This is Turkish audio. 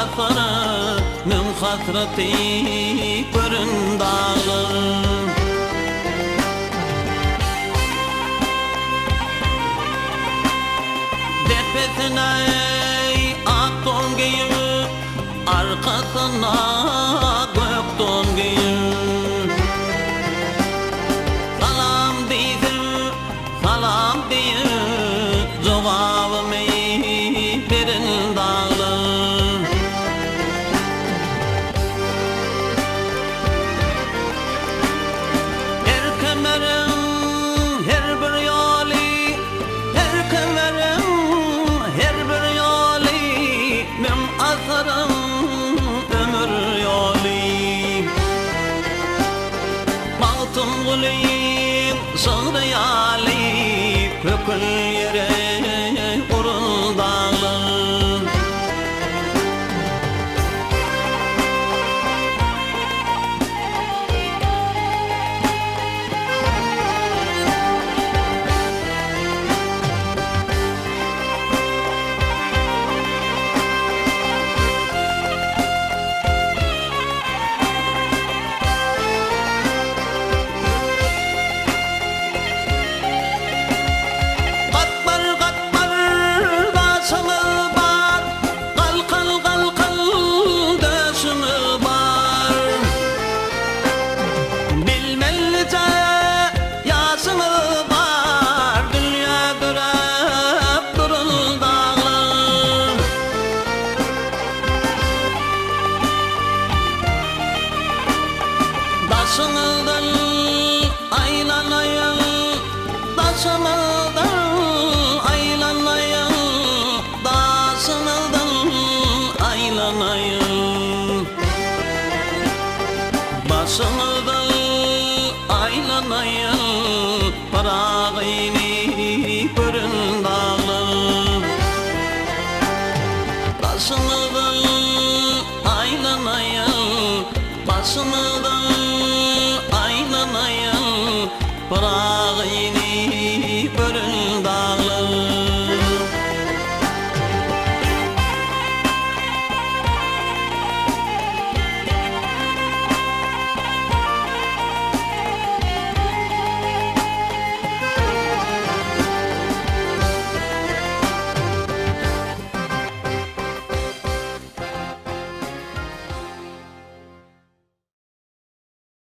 asarı min hasreti görün dağlar. Tepesine ak don giyip arkasına gök don giyip salam deyip salam deyip cevabımı verin dağlar. Her kemerin her bir yali, her kemerin her bir yali, men asarım ömür yali. Mağtım güleyim sığdı yali, kökül yere urul dağlar. Daşımıldan aylanayım, daşımıldan aylanayım, daşımıldan aylanayım. Başımıldan aylanayım, parağını görün dağlar. Daşımıldan aylanayım, başımıldan aylanayım,